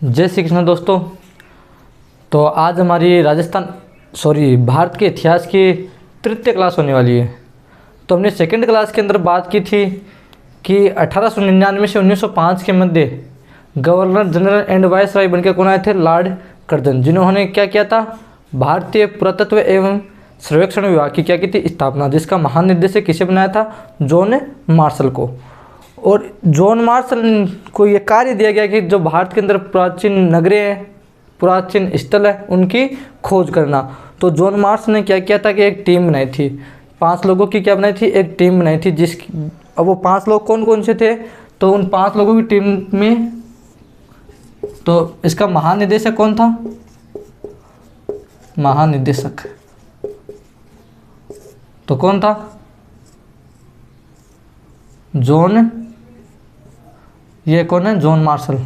जय श्री कृष्ण दोस्तों। तो आज हमारी भारत के इतिहास की तृतीय क्लास होने वाली है। तो हमने सेकंड क्लास के अंदर बात की थी कि 1899 से 1905 के मध्य गवर्नर जनरल एंड वायसराय बनकर कौन आए थे? लॉर्ड कर्जन, जिन्होंने क्या किया था? भारतीय पुरातत्व एवं सर्वेक्षण विभाग की क्या की थी? स्थापना, जिसका महानिदेशक किसे बनाया था? जॉन मार्शल को। और जॉन मार्शल को ये कार्य दिया गया कि जो भारत के अंदर प्राचीन नगरें हैं, प्राचीन स्थल है, उनकी खोज करना। तो जॉन मार्शल ने क्या किया था कि एक टीम बनाई थी, 5 लोगों की क्या बनाई थी? एक टीम बनाई थी। अब वो 5 लोग कौन कौन से थे? तो उन 5 लोगों की टीम में तो इसका महानिदेशक कौन था? महानिदेशक तो कौन था? जॉन, ये कौन है? John Marshall.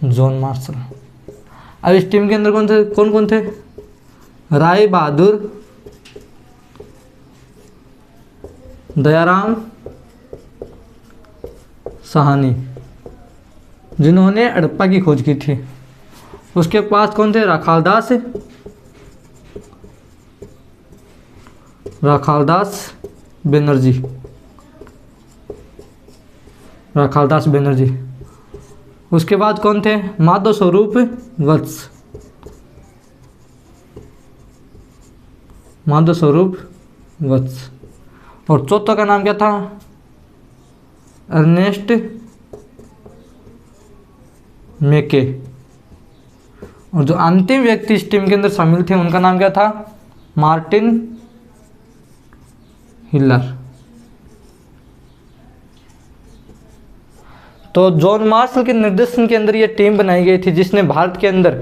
John Marshall. अब इस टीम के अंदर कौन कौन थे? राय बहादुर, दयाराम साहनी, जिन्होंने हड़प्पा की खोज की थी। उसके पास कौन थे? राखालदास बनर्जी। उसके बाद कौन थे? माधव स्वरूप वत्स। और चौथा का नाम क्या था? अर्नेस्ट मेके। और जो अंतिम व्यक्ति इस टीम के अंदर शामिल थे उनका नाम क्या था? Martin Hiller. तो जॉन मार्शल के निर्देशन के अंदर ये टीम बनाई गई थी जिसने भारत के अंदर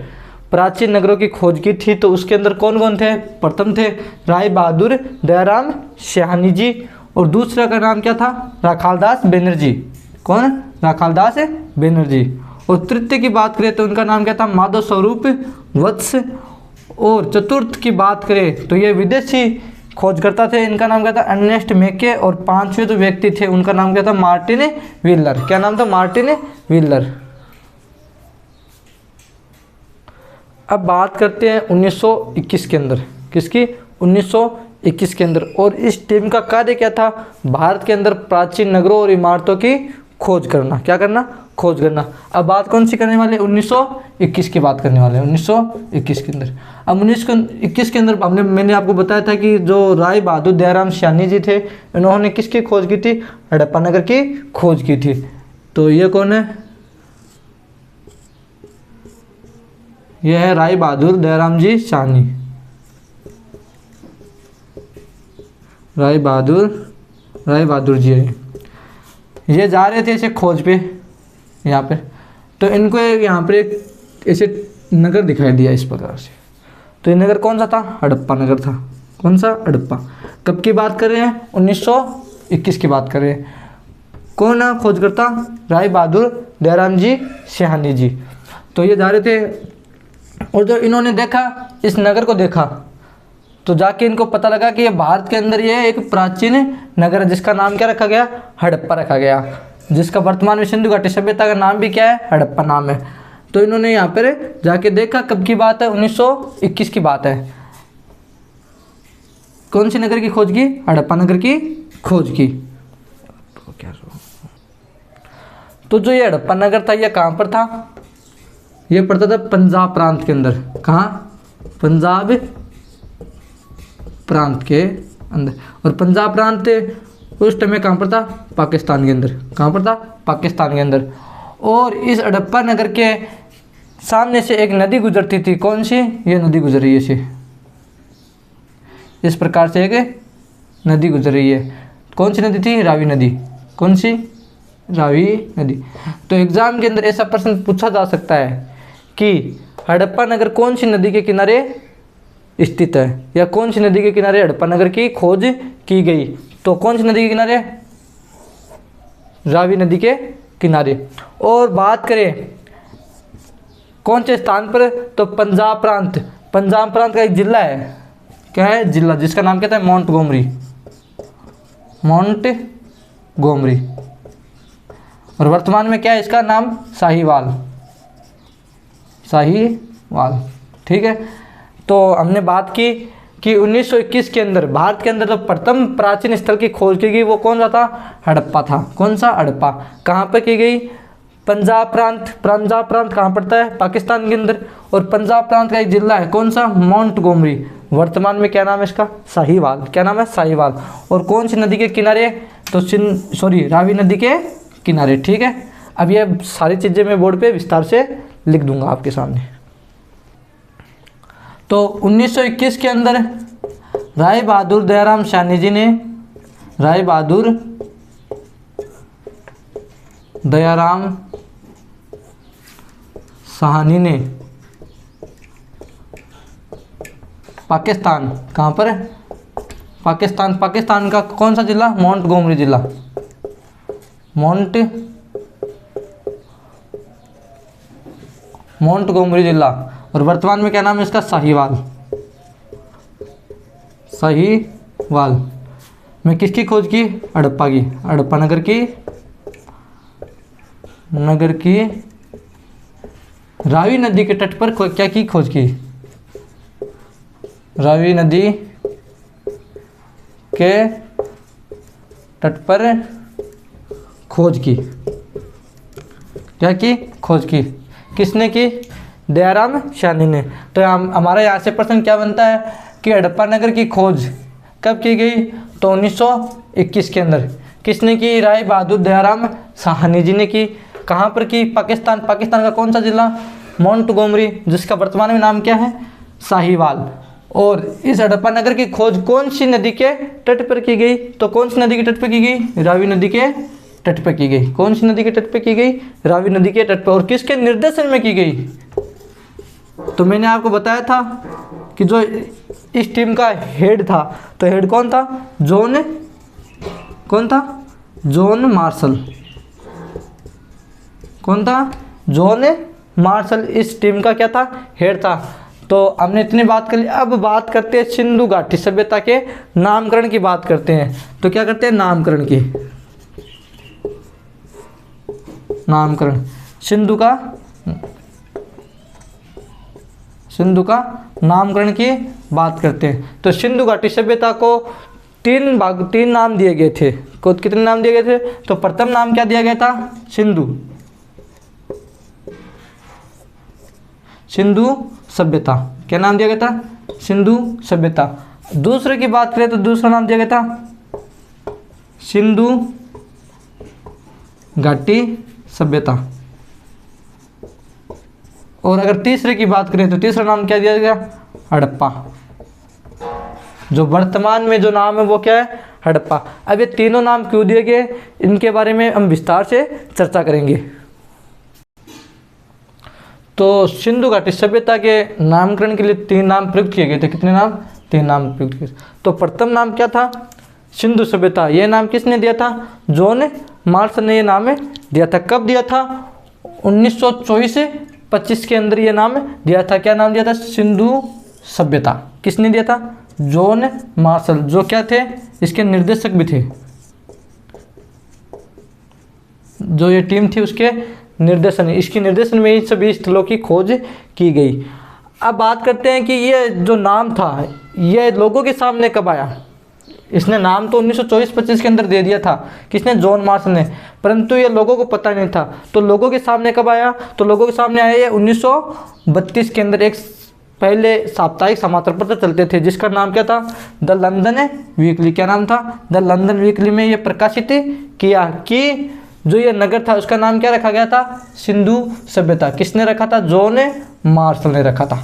प्राचीन नगरों की खोज की थी। तो उसके अंदर कौन कौन थे? प्रथम थे राय बहादुर, दयाराम साहनी जी, और दूसरा का नाम क्या था? राखालदास बनर्जी। कौन? राखालदास बनर्जी। और तृतीय की बात करें तो उनका नाम क्या था? माधव स्वरूप वत्स। और चतुर्थ की बात करें तो ये विदेशी खोजकर्ता थे, इनका नाम क्या था? अर्नेस्ट मेके। और 5वें जो व्यक्ति थे उनका नाम क्या था? Martin wheeler. क्या नाम था? Martin wheeler. अब बात करते हैं 1921 के अंदर। किसकी? 1921 के अंदर। और इस टीम का कार्य क्या था? भारत के अंदर प्राचीन नगरों और इमारतों की खोज करना। क्या करना? खोज करना। अब बात कौन सी करने वाले? 1921 की बात करने वाले हैं। 1921 के अंदर। अब 1921 के अंदर मैंने आपको बताया था कि जो राय बहादुर दयाराम साहनी जी थे, इन्होंने किसकी खोज की थी? हड़प्पा नगर की खोज की थी। तो ये कौन है? यह है राय बहादुर दयाराम जी साहनी। राय बहादुर जी है। ये जा रहे थे ऐसे खोज पे यहाँ पे। तो इनको यहाँ पर एक ऐसे नगर दिखाई दिया इस प्रकार से। तो ये नगर कौन सा था? हड़प्पा नगर था। कौन सा? हड़प्पा। कब की बात कर रहे हैं? 1921 की बात कर रहे हैं। कौन है खोजकर्ता? राय बहादुर दयाराम जी साहनी जी। तो ये जा रहे थे और जो इन्होंने देखा, इस नगर को देखा, तो जाके इनको पता लगा कि ये भारत के अंदर ये एक प्राचीन नगर है जिसका नाम क्या रखा गया? हड़प्पा रखा गया, जिसका वर्तमान में सिंधु घाटी सभ्यता का नाम भी क्या है? हड़प्पा नाम है। तो इन्होंने यहाँ पर जाके देखा। कब की बात है? 1921 की बात है। कौन सी नगर की खोज की? हड़प्पा नगर की खोज की। तो जो ये हड़प्पा नगर था ये कहाँ पर था? ये पड़ता था पंजाब प्रांत के अंदर। कहाँ? पंजाब प्रांत के अंदर। और पंजाब प्रांत उस टाइम में कहाँ पर था? पाकिस्तान के अंदर। कहाँ पर था? पाकिस्तान के अंदर। और इस हड़प्पा नगर के सामने से एक नदी गुजरती थी। कौन सी? ये नदी गुजर रही है इस प्रकार से एक नदी गुजर रही है। कौन सी नदी थी? रावी नदी। कौन सी? रावी नदी। तो एग्जाम के अंदर ऐसा प्रश्न पूछा जा सकता है कि हड़प्पा नगर कौन सी नदी के किनारे स्थित है, या कौन सी नदी के किनारे हड़प्पा नगर की खोज की गई? तो कौन सी नदी के किनारे? रावी नदी के किनारे। और बात करें कौन से स्थान पर? तो पंजाब प्रांत का एक जिला है। क्या है? जिला, जिसका नाम क्या था? माउंट गोमरी। और वर्तमान में क्या है इसका नाम? साहिवाल, साहिवाल। ठीक है, तो हमने बात की कि 1921 के अंदर भारत के अंदर जो प्रथम प्राचीन स्थल की खोज की गई वो कौन सा था? हड़प्पा था। कौन सा? हड़प्पा। कहाँ पर की गई? पंजाब प्रांत। पंजाब प्रांत कहाँ पड़ता है? पाकिस्तान के अंदर। और पंजाब प्रांत का एक जिला है कौन सा? मोंटगोमरी। वर्तमान में क्या नाम है इसका? साहिवाल। क्या नाम है? साहिवाल। और कौन सी नदी के किनारे? तो रावी नदी के किनारे। ठीक है, अब ये सारी चीज़ें मैं बोर्ड पे विस्तार से लिख दूंगा आपके सामने। तो 1921 के अंदर राय बहादुर दयाराम साहनी जी ने, राय बहादुर दयाराम साहनी ने पाकिस्तान, कहाँ पर? पाकिस्तान। पाकिस्तान का कौन सा जिला? मोंटगोमरी जिला। मोंटगोमरी जिला। और वर्तमान में क्या नाम है इसका? साहिवाल। साहिवाल में किसकी खोज की? हड़प्पा की। हड़प्पा नगर की रावी नदी के तट पर क्या की खोज की? रावी नदी के तट पर खोज की। क्या की? खोज की। किसने की? दयाराम साहनी ने। तो हमारा यहाँ से प्रश्न क्या बनता है कि हड़प्पा नगर की खोज कब की गई? तो 1921 के अंदर। किसने की? राय बहादुर दयाराम साहनी जी ने की। कहाँ पर की? पाकिस्तान। पाकिस्तान का कौन सा जिला? मोंटगोमरी, जिसका वर्तमान में नाम क्या है? साहिवाल। और इस हड़प्पा नगर की खोज कौन सी नदी के तट पर की गई? तो कौन सी नदी के तट पर की गई? रावी नदी के तट पर की गई। कौन सी नदी के तट पर की गई? रावी नदी के तट पर। और किसके निर्देशन में की गई? तो मैंने आपको बताया था कि जो इस टीम का हेड था, तो हेड कौन था? कौन था? John Marshall. कौन था? जॉन मार्शल इस टीम का क्या था? हेड था। तो हमने इतनी बात कर ली। अब बात करते हैं सिंधु घाटी सभ्यता के नामकरण की बात करते हैं। तो क्या करते हैं? नामकरण की। नामकरण। सिंधु का नामकरण की बात करते हैं। तो सिंधु घाटी सभ्यता को तीन नाम दिए गए थे। कितने नाम दिए गए थे? तो प्रथम नाम क्या दिया गया था? सिंधु सभ्यता। क्या नाम दिया गया था? सिंधु सभ्यता। दूसरे की बात करें तो दूसरा नाम दिया गया था सिंधु घाटी सभ्यता। और अगर तीसरे की बात करें तो तीसरा नाम क्या दिया गया? हड़प्पा। जो वर्तमान में जो नाम है वो क्या है? हड़प्पा। अब ये तीनों नाम क्यों दिए गए, इनके बारे में हम विस्तार से चर्चा करेंगे। तो सिंधु घाटी सभ्यता के नामकरण के लिए 3 नाम प्रयुक्त किए गए थे। कितने नाम? 3 नाम प्रयुक्त किए। तो प्रथम नाम क्या था? सिंधु सभ्यता। यह नाम किसने दिया था? जॉन मार्शल ने यह नाम दिया था। कब दिया था? 1924-25 के अंदर यह नाम दिया था। क्या नाम दिया था? सिंधु सभ्यता। किसने दिया था? जॉन मार्शल, जो क्या थे? इसके निर्देशक भी थे। जो ये टीम थी उसके इसकी निर्देशन में इन सभी स्थलों की खोज की गई। अब बात करते हैं कि ये जो नाम था ये लोगों के सामने कब आया? इसने नाम तो 1924-25 के अंदर दे दिया था। किसने? जॉन मार्शल ने। परंतु ये लोगों को पता नहीं था। तो लोगों के सामने कब आया? तो लोगों के सामने आया ये 1932 के अंदर। एक पहले साप्ताहिक समाचार पत्र चलते थे जिसका नाम क्या था? The London weekly. क्या नाम था? द लंदन वीकली में ये प्रकाशित किया कि जो ये नगर था उसका नाम क्या रखा गया था? सिंधु सभ्यता। किसने रखा था? जॉन मार्शल ने रखा था।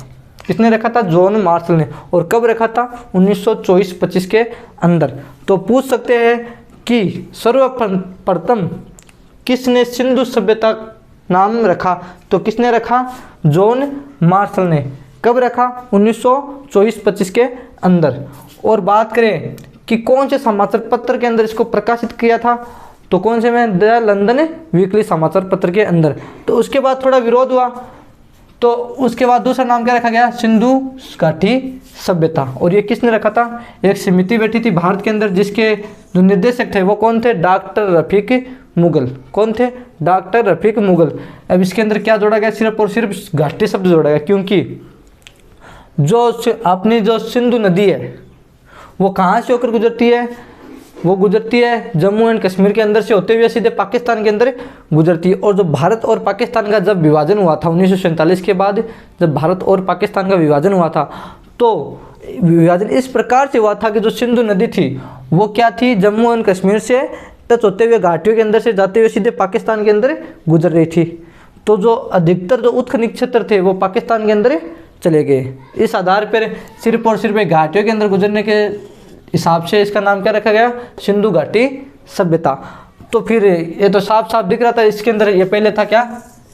किसने रखा था? जॉन मार्शल ने। और कब रखा था? 1924-25 के अंदर। तो पूछ सकते हैं कि सर्वप्रथम किसने सिंधु सभ्यता नाम रखा? तो किसने रखा? जॉन मार्शल ने। कब रखा? 1924-25 के अंदर। और बात करें कि कौन से समाचार पत्र के अंदर इसको प्रकाशित किया था? तो कौन से में? द लंदन वीकली समाचार पत्र के अंदर। तो उसके बाद थोड़ा विरोध हुआ, तो उसके बाद दूसरा नाम क्या रखा गया? सिंधु घाटी सभ्यता। और ये किसने रखा था? एक समिति बैठी थी भारत के अंदर जिसके जो निर्देशक थे वो कौन थे? डॉक्टर रफीक मुगल। कौन थे? डॉक्टर रफीक मुगल। अब इसके अंदर क्या जोड़ा गया? सिर्फ और सिर्फ घाटी शब्द जोड़ा गया, क्योंकि अपनी जो सिंधु नदी है वो कहाँ से होकर गुजरती है? वो गुजरती है जम्मू एंड कश्मीर के अंदर से होते हुए सीधे पाकिस्तान के अंदर गुजरती है। और जो भारत और पाकिस्तान का जब विभाजन हुआ था 1947 के बाद, जब भारत और पाकिस्तान का विभाजन हुआ था, तो विभाजन इस प्रकार से हुआ था कि जो सिंधु नदी थी वो क्या थी? जम्मू एंड कश्मीर से टच होते हुए घाटियों के अंदर से जाते हुए सीधे पाकिस्तान के अंदर गुजर रही थी। तो जो अधिकतर जो उत्खनिज क्षेत्र थे वो पाकिस्तान के अंदर चले गए। इस आधार पर सिर्फ और सिर्फ घाटियों के अंदर गुजरने के हिसाब से इसका नाम क्या रखा गया? सिंधु घाटी सभ्यता। तो फिर ये तो साफ साफ दिख रहा था इसके अंदर, ये पहले था क्या?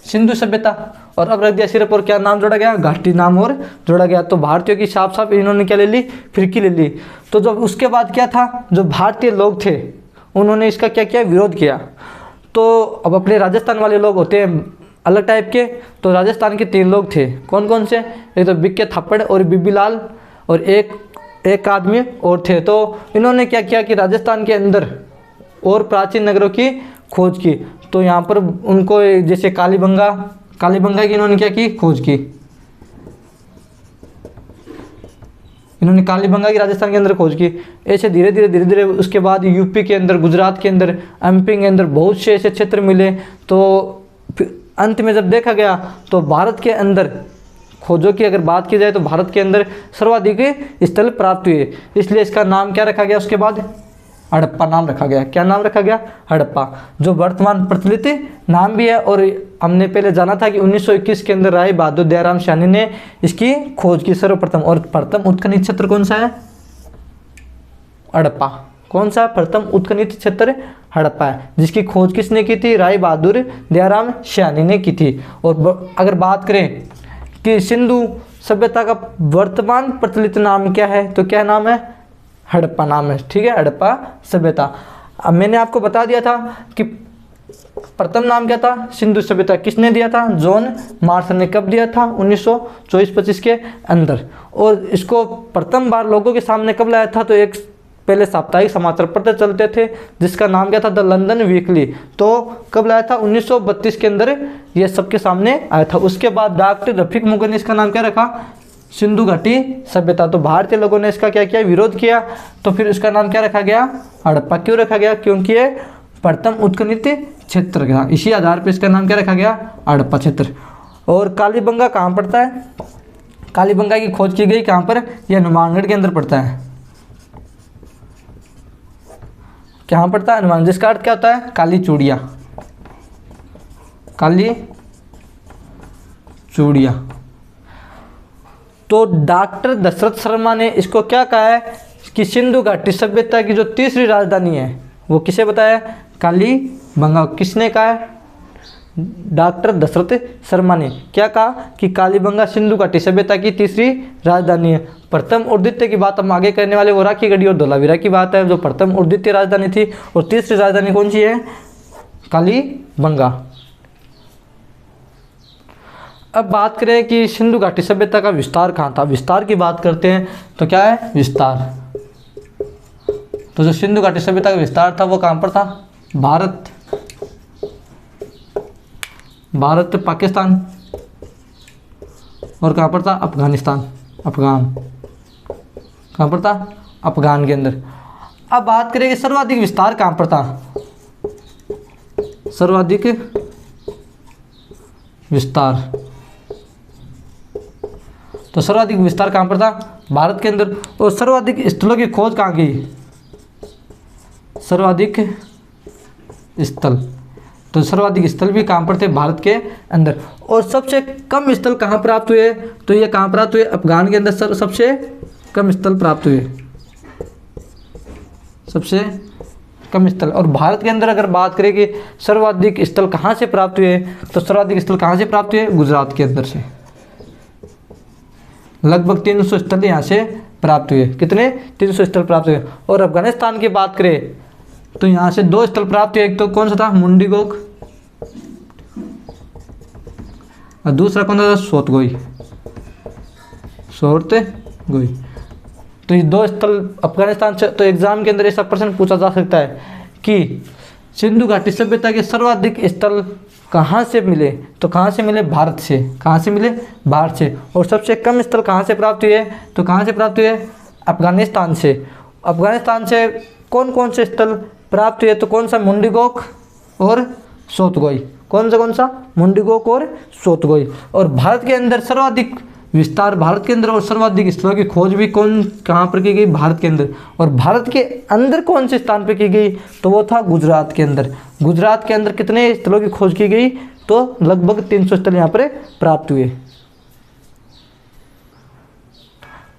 सिंधु सभ्यता, और अब रख दिया सिर्फ और क्या नाम जोड़ा गया? घाटी नाम और जोड़ा गया। तो भारतीयों की साफ साफ इन्होंने क्या ले ली? फिरकी ले ली। तो जब उसके बाद क्या था? जो भारतीय लोग थे उन्होंने इसका क्या किया? विरोध किया। तो अब अपने राजस्थान वाले लोग होते हैं अलग टाइप के, तो राजस्थान के 3 लोग थे। कौन कौन से? एक तो बिक्के थापड़ और बीबी लाल, और एक आदमी और थे। तो इन्होंने क्या किया कि राजस्थान के अंदर और प्राचीन नगरों की खोज की। तो यहाँ पर उनको जैसे कालीबंगा की इन्होंने क्या की? खोज की। इन्होंने कालीबंगा की राजस्थान के अंदर खोज की। ऐसे धीरे धीरे उसके बाद यूपी के अंदर, गुजरात के अंदर, एमपी के अंदर बहुत से ऐसे क्षेत्र मिले। तो अंत में जब देखा गया तो भारत के अंदर खोजों की अगर बात की जाए तो भारत के अंदर सर्वाधिक स्थल प्राप्त हुए। इसलिए इसका नाम क्या रखा गया? उसके बाद हड़प्पा नाम रखा गया। क्या नाम रखा गया? हड़प्पा, जो वर्तमान प्रचलित नाम भी है। और हमने पहले जाना था कि 1921 के अंदर राय बहादुर दयाराम सैनी ने इसकी खोज की सर्वप्रथम। और प्रथम उत्खनिज क्षेत्र कौन सा है? हड़प्पा। कौन सा? प्रथम उत्खनिज क्षेत्र हड़प्पा है, जिसकी खोज किसने की थी? राय बहादुर दयाराम सैनी ने की थी। और अगर बात करें कि सिंधु सभ्यता का वर्तमान प्रचलित नाम क्या है, तो क्या नाम है? हड़प्पा नाम है। ठीक है, हड़प्पा सभ्यता। अब मैंने आपको बता दिया था कि प्रथम नाम क्या था? सिंधु सभ्यता। किसने दिया था? जॉन मार्शल ने। कब दिया था? 1924-25 के अंदर। और इसको प्रथम बार लोगों के सामने कब लाया था? तो एक पहले साप्ताहिक समाचार पत्र चलते थे जिसका नाम क्या था? The London weekly. तो कब लाया था? 1932 के अंदर ये सबके सामने आया था। उसके बाद डॉक्टर रफीक मुगल ने इसका नाम क्या रखा? सिंधु घाटी सभ्यता। तो भारतीय लोगों ने इसका क्या किया? विरोध किया। तो फिर इसका नाम क्या रखा गया? हड़प्पा। क्यों रखा गया? क्योंकि ये प्रथम उत्खनिज क्षेत्र था। इसी आधार पर इसका नाम क्या रखा गया? हड़प्पा क्षेत्र। और कालीबंगा कहाँ पड़ता है? कालीबंगा की खोज की गई कहाँ पर? यह हनुमानगढ़ के अंदर पड़ता है। कहाँ पड़ता है? हनुमान। जिसका अर्थ क्या होता है? काली चूड़िया। काली चूड़िया। तो डॉक्टर दशरथ शर्मा ने इसको क्या कहा है कि सिंधु घाटी सभ्यता की जो तीसरी राजधानी है वो किसे बताया? कालीबंगा। किसने कहा है? डॉक्टर दशरथ शर्मा ने। क्या कहा कि कालीबंगा सिंधु घाटी सभ्यता की तीसरी राजधानी है। प्रथम और द्वितीय की बात हम आगे करने वाले वो राखीगढ़ी और धौलावीरा की बात है, जो प्रथम और द्वितीय राजधानी थी। और तीसरी राजधानी कौन सी है? कालीबंगा। अब बात करें कि सिंधु घाटी सभ्यता का विस्तार कहाँ था। विस्तार की बात करते हैं तो क्या है? विस्तार। तो जो सिंधु घाटी सभ्यता का विस्तार था वो कहाँ पर था? भारत, पाकिस्तान, और कहाँ पर था? अफगानिस्तान। अफगान। कहाँ पर था? अफगान के अंदर। अब बात करें कि सर्वाधिक विस्तार कहाँ पर था? सर्वाधिक विस्तार। तो सर्वाधिक विस्तार कहाँ पर था? भारत के अंदर। और सर्वाधिक स्थलों की खोज कहाँ की? सर्वाधिक स्थल। तो सर्वाधिक स्थल भी कहाँ पर थे? भारत के अंदर। और सबसे कम स्थल कहाँ प्राप्त हुए? तो ये कहाँ प्राप्त हुए? अफगान के अंदर सबसे कम स्थल प्राप्त हुए। सबसे कम स्थल। और भारत के अंदर अगर बात करें कि सर्वाधिक स्थल कहाँ से प्राप्त हुए, तो सर्वाधिक स्थल कहाँ से प्राप्त हुए? गुजरात के अंदर से। लगभग 300 स्थल यहाँ से प्राप्त हुए। कितने? 300 स्थल प्राप्त हुए। और अफगानिस्तान की बात करें तो यहाँ से 2 स्थल प्राप्त हुए। एक तो कौन सा था? मुंडीगोक, और दूसरा कौन सा था? सोतगोई। सोतगोई। तो ये 2 स्थल अफगानिस्तान से। तो एग्जाम के अंदर ऐसा प्रश्न पूछा जा सकता है कि सिंधु घाटी सभ्यता के सर्वाधिक स्थल कहाँ से मिले? तो कहाँ से मिले? भारत से। कहाँ से मिले? भारत से। और सबसे कम स्थल कहाँ से प्राप्त हुए? तो कहाँ से प्राप्त हुए? अफगानिस्तान से। अफगानिस्तान से कौन कौन से स्थल प्राप्त हुए? तो कौन सा? मुंडीगोक और सोतगोई। कौन सा? मुंडीगोक और सोतगोई। और भारत के अंदर सर्वाधिक विस्तार, भारत के अंदर और सर्वाधिक स्थलों की खोज भी कहाँ पर की गई? भारत के अंदर। और भारत के अंदर कौन से स्थान पर की गई? तो वो था गुजरात के अंदर। गुजरात के अंदर कितने स्थलों की खोज की गई? तो लगभग 300 स्थल यहाँ पर प्राप्त हुए।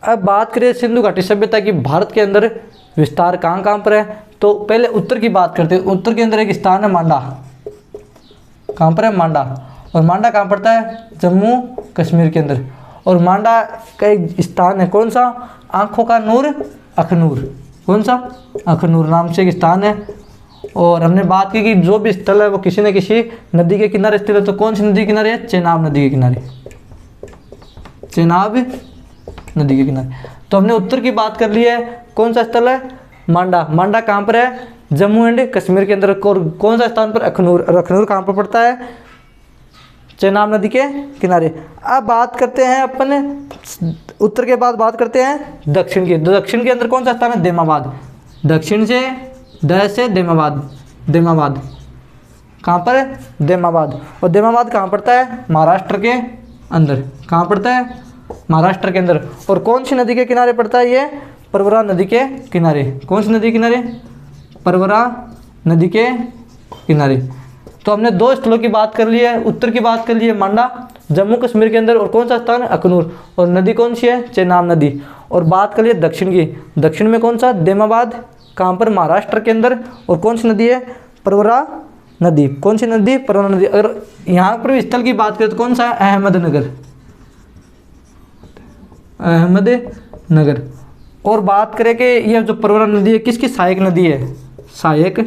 अब बात करें सिंधु घाटी सभ्यता की भारत के अंदर विस्तार कहाँ कहाँ पर है, तो पहले उत्तर की बात करते हैं। उत्तर के अंदर एक स्थान है मांडा। कहाँ पर है? मांडा। और मांडा कहाँ पड़ता है? जम्मू कश्मीर के अंदर। और मांडा का एक स्थान है, कौन सा? आँखों का नूर अखनूर। कौन सा? अखनूर नाम से एक स्थान है। और हमने बात की कि जो भी स्थल है वो किसी न किसी नदी के किनारे स्थित है। तो कौन सी नदी के किनारे है? चेनाब नदी के किनारे। चेनाब नदी के किनारे। तो हमने उत्तर की बात कर ली है। कौन सा स्थल है? मांडा। मांडा कहाँ पर है? जम्मू एंड कश्मीर के अंदर। कौन सा स्थान पर? अखनूर। और अखनूर कहाँ पर पड़ता है? चेनाब नदी के किनारे। अब बात करते हैं अपन उत्तर के बाद बात करते हैं दक्षिण की। तो दक्षिण के अंदर कौन सा स्थान है? देमाबाद। दक्षिण से देमाबाद। देमाबाद कहाँ पर है? देमाबाद। और देमाबाद कहाँ पड़ता है? महाराष्ट्र के अंदर। कहाँ पड़ता है? महाराष्ट्र के अंदर। और कौन सी नदी के किनारे पड़ता है ये? परवरा नदी के किनारे। कौन सी नदी के किनारे? परवरा नदी के किनारे। तो हमने दो स्थलों की बात कर ली है। उत्तर की बात कर ली है मांडा जम्मू कश्मीर के अंदर। और कौन सा स्थान है? अखनूर। और नदी कौन सी है? चेनाब नदी। और बात कर लिए दक्षिण की। दक्षिण में कौन सा? देमाबाद। कहाँ पर? महाराष्ट्र के अंदर। और कौन सी नदी है? परवरा नदी। कौन सी नदी? परवरा नदी। अगर यहाँ पर भी स्थल की बात करें तो कौन सा है? अहमदनगर। अहमदनगर। और बात करें कि यह जो परवरा नदी है किसकी सहायक नदी है? सहायक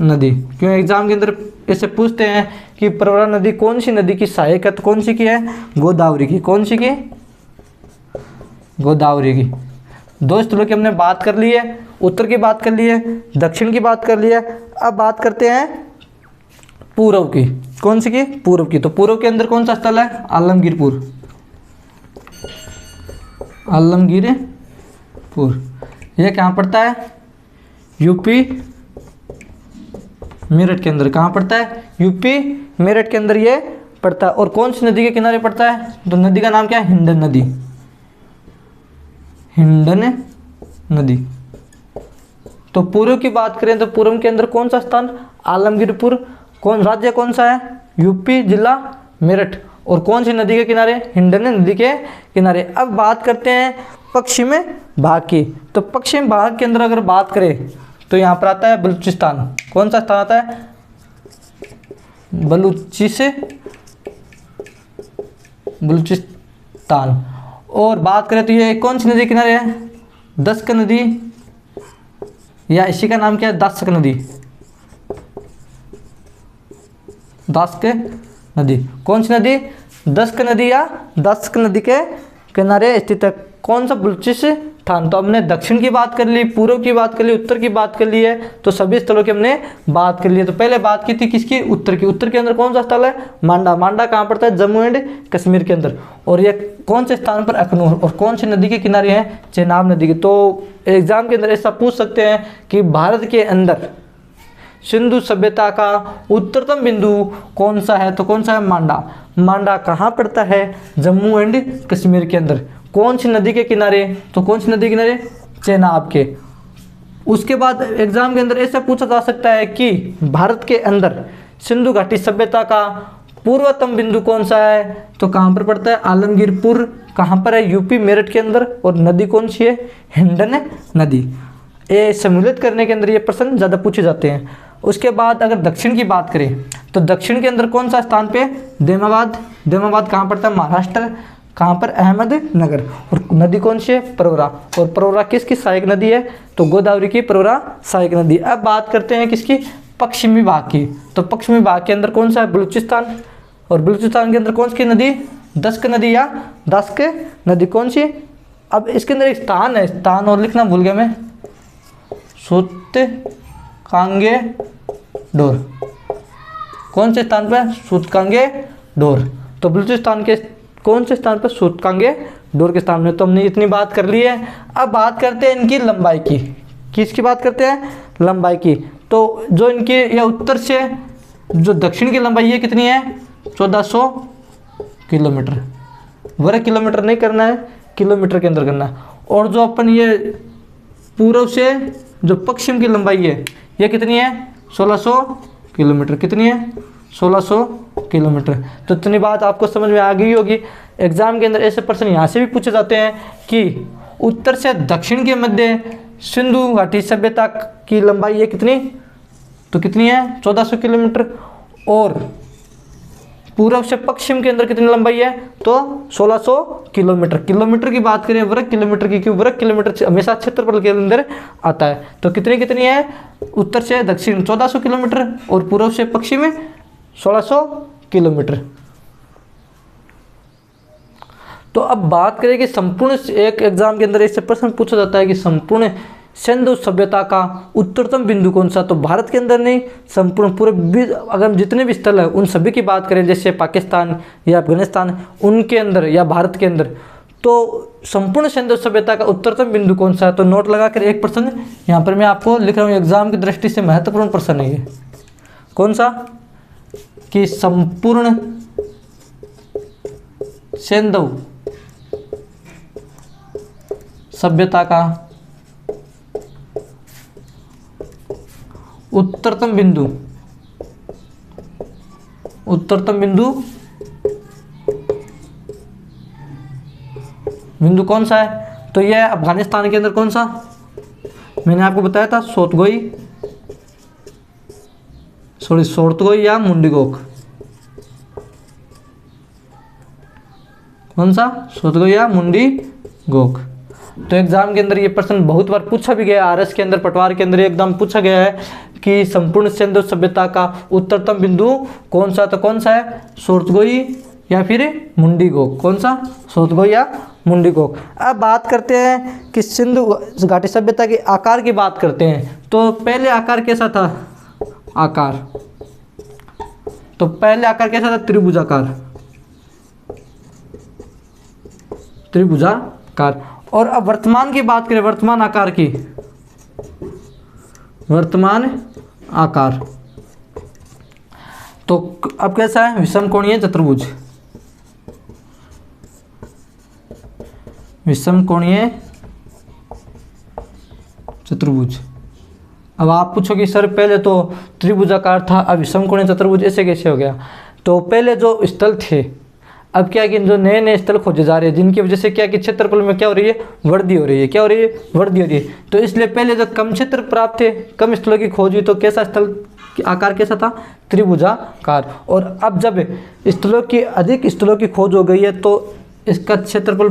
नदी। क्यों एग्जाम के अंदर ऐसे पूछते हैं कि परवरा नदी कौन सी नदी की सहायक है? तो कौन सी की है? गोदावरी की। कौन सी की? गोदावरी की। दो स्थलों की हमने बात कर ली है। उत्तर की बात कर ली है, दक्षिण की बात कर ली है। अब बात करते हैं पूर्व की। कौन सी की? पूर्व की। तो पूर्व के अंदर कौन सा स्थल है? आलमगीरपुर। आलमगीरपुर। यह कहाँ पड़ता है? यूपी मेरठ के अंदर। कहाँ पड़ता है? यूपी मेरठ के अंदर ये पड़ता है। और कौन सी नदी के किनारे पड़ता है? तो नदी का नाम क्या है? हिंडन नदी। हिंडन नदी। तो पूर्व की बात करें तो पूर्व के अंदर कौन सा स्थान? आलमगीरपुर। कौन राज्य कौन सा है? यूपी, जिला मेरठ। और कौन सी नदी के किनारे? हिंडन नदी के किनारे। अब बात करते हैं पश्चिम भाग की। तो पश्चिम भाग के अंदर अगर बात करें तो यहाँ पर आता है बलूचिस्तान। कौन सा स्थान आता है? बलूचिस्तान। और बात करें तो ये कौन सी नदी किनारे है? दस्क नदी, या इसी का नाम क्या है? दास्क नदी। दास्क नदी। कौन सी नदी? दस्क नदी या दास्क नदी के किनारे स्थित है। कौन सा? बलूचिस्तान। तो हमने दक्षिण की बात कर ली, पूर्व की बात कर ली, उत्तर की बात कर ली है। तो सभी स्थलों की हमने बात कर ली है। तो पहले बात की थी किसकी? उत्तर की। उत्तर के अंदर कौन सा स्थल है? मांडा। मांडा कहाँ पड़ता है? जम्मू एंड कश्मीर के अंदर। और ये कौन से स्थान पर? अखनूर। और कौन सी नदी के किनारे है? चेनाब नदी के। तो एग्जाम के अंदर ऐसा पूछ सकते हैं कि भारत के अंदर सिंधु सभ्यता का उत्तरतम बिंदु कौन सा है? तो कौन सा है? मांडा। मांडा कहाँ पड़ता है? जम्मू एंड कश्मीर के अंदर। कौन सी नदी के किनारे? तो कौन सी नदी के किनारे? चेनाब के। उसके बाद एग्जाम के अंदर ऐसा पूछा जा सकता है कि भारत के अंदर सिंधु घाटी सभ्यता का पूर्वतम बिंदु कौन सा है? तो कहाँ पर पड़ता है? आलमगीरपुर। कहाँ पर है? यूपी मेरठ के अंदर। और नदी कौन सी है? हिंडन नदी। ये सम्मिलित करने के अंदर ये प्रश्न ज़्यादा पूछे जाते हैं। उसके बाद अगर दक्षिण की बात करें तो दक्षिण के अंदर कौन सा स्थान पे? देमाबाद। देमाबाद कहाँ पड़ता है? महाराष्ट्र। कहाँ पर? अहमदनगर। और नदी कौन सी है? परवरा। और परवरा किसकी सहायक नदी है? तो गोदावरी की परवरा सहायक नदी। अब बात करते हैं किसकी? पश्चिमी भाग की। तो पश्चिमी भाग के अंदर कौन सा है? बलूचिस्तान। और बलूचिस्तान के अंदर कौन सी नदी? दस्क नदी या दास्क नदी। कौन सी? अब इसके अंदर एक स्थान है, स्थान और लिखना भूल गया मैं, सोते कांगे डोर। कौन से स्थान पर? सूतकांगे डोर। तो बलूचिस्तान के कौन से स्थान पर? सूतकांगे डोर के स्थान में। तो हमने इतनी बात कर ली है। अब बात करते हैं इनकी लंबाई की। किसकी बात करते हैं? लंबाई की। तो जो इनकी यह उत्तर से जो दक्षिण की लंबाई है कितनी है? 1400 किलोमीटर। वर्ग किलोमीटर नहीं करना है, किलोमीटर के अंदर करना है। और जो अपन ये पूर्व से जो पश्चिम की लंबाई है ये कितनी है? 1600 किलोमीटर। कितनी है? 1600 किलोमीटर। तो इतनी बात आपको समझ में आ गई होगी। एग्जाम के अंदर ऐसे प्रश्न यहाँ से भी पूछे जाते हैं कि उत्तर से दक्षिण के मध्य सिंधु घाटी सभ्यता की लंबाई है कितनी? तो कितनी है? 1400 किलोमीटर। और पूर्व से पश्चिम के अंदर कितनी लंबाई है? तो 1600 किलोमीटर। किलोमीटर की बात करें, वर्ग किलोमीटर की, क्यों? वर्ग किलोमीटर हमेशा क्षेत्रफल के अंदर आता है। तो कितनी कितनी है? उत्तर से दक्षिण 1400 किलोमीटर और पूर्व से पश्चिम में 1600 किलोमीटर। तो अब बात करें कि संपूर्ण, एक एग्जाम के अंदर इससे प्रश्न पूछा जाता है कि संपूर्ण सिंधु सभ्यता का उत्तरतम बिंदु कौन सा? तो भारत के अंदर नहीं, संपूर्ण पूरे अगर जितने भी स्थल है उन सभी की बात करें, जैसे पाकिस्तान या अफगानिस्तान, उनके अंदर या भारत के अंदर, तो संपूर्ण सिंधु सभ्यता का उत्तरतम बिंदु कौन सा है? तो नोट लगाकर एक प्रश्न यहाँ पर मैं आपको लिख रहा हूँ, एग्जाम की दृष्टि से महत्वपूर्ण प्रश्न है ये। कौन सा? कि संपूर्ण सिंधु सभ्यता का उत्तरतम बिंदु, उत्तरतम बिंदु कौन सा है? तो यह अफगानिस्तान के अंदर कौन सा? मैंने आपको बताया था सोर्तगोई या मुंडीगोक। कौन सा? सोर्तगोई या मुंडीगोक। तो एग्जाम के अंदर ये प्रश्न बहुत बार पूछा भी गया। आरएस के अंदर, पटवार के अंदर एकदम पूछा गया है कि संपूर्ण सिंधु सभ्यता का उत्तरतम बिंदु कौन सा? तो कौन सा है? सोर्तगोई या फिर मुंडीगोक। कौन सा? सोर्तगोई या मुंडीगोक। अब बात करते हैं कि सिंधु घाटी सभ्यता के आकार की बात करते हैं। तो पहले आकार कैसा था? आकार, तो पहले आकार कैसा था? त्रिभुजाकार, त्रिभुजाकार। और अब वर्तमान की बात करें, वर्तमान आकार की, वर्तमान आकार, तो अब कैसा है? विषमकोणीय चतुर्भुज, विषमकोणीय चतुर्भुज। अब आप पूछोगे सर पहले तो त्रिभुजाकार था, अब विषमकोणीय चतुर्भुज ऐसे कैसे हो गया? तो पहले जो स्थल थे, अब क्या कि जो नए नए स्थल खोजे जा रहे हैं, जिनकी वजह से क्या कि क्षेत्रफल में क्या हो रही है? वृद्धि हो रही है। क्या हो रही है? वृद्धि हो रही है। तो इसलिए पहले जो कम क्षेत्र प्राप्त थे, कम स्थलों की खोज हुई, तो कैसा स्थल आकार कैसा था? त्रिभुजाकार। और अब जब स्थलों की अधिक स्थलों की खोज हो गई है तो इसका क्षेत्रफल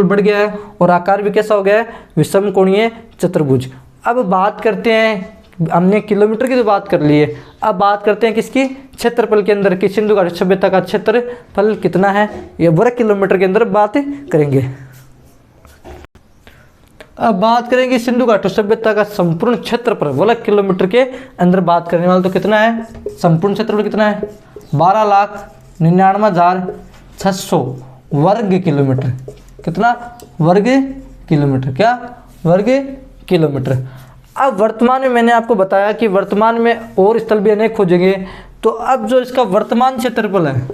बढ़ गया है और आकार भी कैसा हो गया है? विषमकोणीय चतुर्भुज। अब बात करते हैं, हमने किलोमीटर की तो बात कर ली है, अब बात करते हैं किसकी? क्षेत्रफल के अंदर कि सिंधु घाटी सभ्यता का क्षेत्रफल कितना है? ये वर्ग किलोमीटर के अंदर बात करेंगे। अब बात करेंगे सिंधु घाटी सभ्यता का संपूर्ण क्षेत्रफल वर्ग किलोमीटर के अंदर बात करने वाले, तो कितना है? संपूर्ण क्षेत्रफल कितना है? 12,99,600 वर्ग किलोमीटर। कितना? वर्ग किलोमीटर। क्या? वर्ग किलोमीटर। अब वर्तमान में मैंने आपको बताया कि वर्तमान में और स्थल भी अनेक खोजेंगे, तो अब जो इसका वर्तमान क्षेत्रफल है,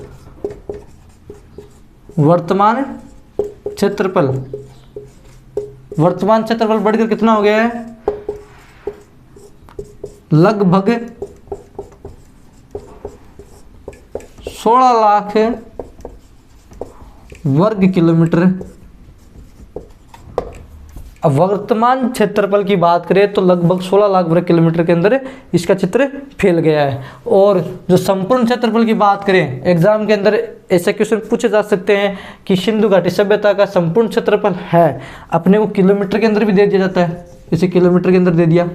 वर्तमान क्षेत्रफल बढ़कर कितना हो गया है? लगभग 16 लाख वर्ग किलोमीटर। अब वर्तमान क्षेत्रफल की बात करें तो लगभग 16 लाख वर्ग किलोमीटर के अंदर इसका क्षेत्र फैल गया है। और जो संपूर्ण क्षेत्रफल की बात करें, एग्जाम के अंदर ऐसे क्वेश्चन पूछे जा सकते हैं कि सिंधु घाटी सभ्यता का संपूर्ण क्षेत्रफल है, अपने को किलोमीटर के अंदर भी दे दिया जाता है, इसे किलोमीटर के अंदर दे दिया,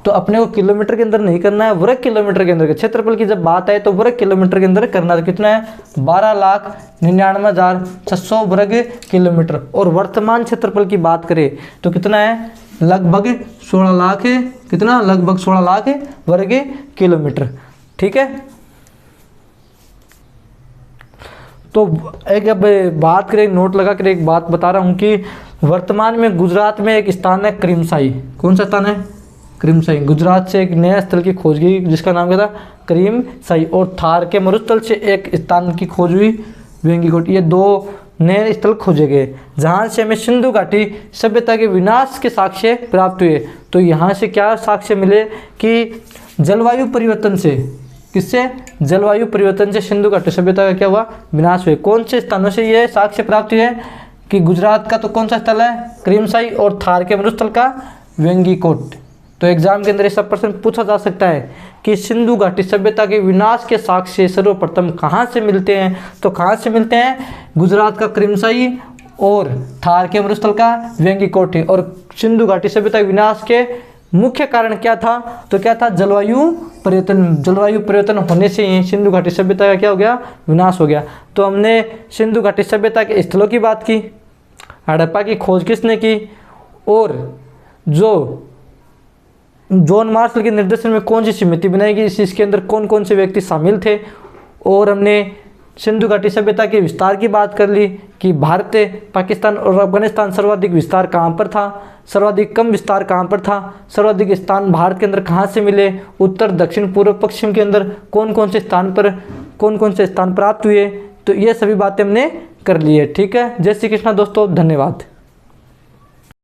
तो अपने को किलोमीटर के अंदर नहीं करना है, वर्ग किलोमीटर के अंदर। क्षेत्रफल की जब बात आए तो वर्ग किलोमीटर के अंदर करना है। तो कितना है? 12,99,600 वर्ग किलोमीटर। और वर्तमान क्षेत्रफल की बात करें तो कितना है? लगभग 16 लाख है, कितना, लगभग 16 लाख वर्ग किलोमीटर। ठीक है, तो एक अब बात करें, नोट लगा कर एक बात बता रहा हूँ कि वर्तमान में गुजरात में एक स्थान है करीमसाई। कौन सा स्थान है? करीमसाई। गुजरात से एक नया स्थल की खोज की जिसका नाम क्या था? करीमसाई। और थार के मरुस्थल से एक स्थान की खोज हुई, वेंगीकोट। ये 2 नए स्थल खोजे गए जहाँ से हमें सिंधु घाटी सभ्यता के विनाश के साक्ष्य प्राप्त हुए। तो यहाँ से क्या साक्ष्य मिले कि जलवायु परिवर्तन से, किससे? जलवायु परिवर्तन से सिंधु घाटी सभ्यता का क्या हुआ? विनाश हुए। कौन से स्थानों से ये साक्ष्य प्राप्त हुए? कि गुजरात का तो कौन सा स्थल है? करीमसाई। और थार के मरुस्थल का वेंगीकोट। तो एग्जाम के अंदर ये सब प्रश्न पूछा जा सकता है कि सिंधु घाटी सभ्यता के विनाश के साक्ष्य सर्वप्रथम कहाँ से मिलते हैं? तो कहाँ से मिलते हैं? गुजरात का करीमसाई और थार के मरुस्थल का वेंगीकोट। और सिंधु घाटी सभ्यता के विनाश के मुख्य कारण क्या था? तो क्या था? जलवायु परिवर्तन। जलवायु परिवर्तन होने से ही सिंधु घाटी सभ्यता का क्या हो गया? विनाश हो गया। तो हमने सिंधु घाटी सभ्यता के स्थलों की बात की, हड़प्पा की खोज किसने की, और जो जॉन मार्शल के निर्देशन में कौन सी समिति बनाई गई, इसके अंदर कौन कौन से व्यक्ति शामिल थे, और हमने सिंधु घाटी सभ्यता के विस्तार की बात कर ली कि भारत, पाकिस्तान और अफगानिस्तान सर्वाधिक विस्तार कहाँ पर था, सर्वाधिक कम विस्तार कहाँ पर था, सर्वाधिक स्थान भारत के अंदर कहाँ से मिले, उत्तर दक्षिण पूर्व पश्चिम के अंदर कौन कौन से स्थान पर कौन कौन से स्थान प्राप्त हुए। तो ये सभी बातें हमने कर ली है। ठीक है, जय श्री कृष्णा दोस्तों, धन्यवाद।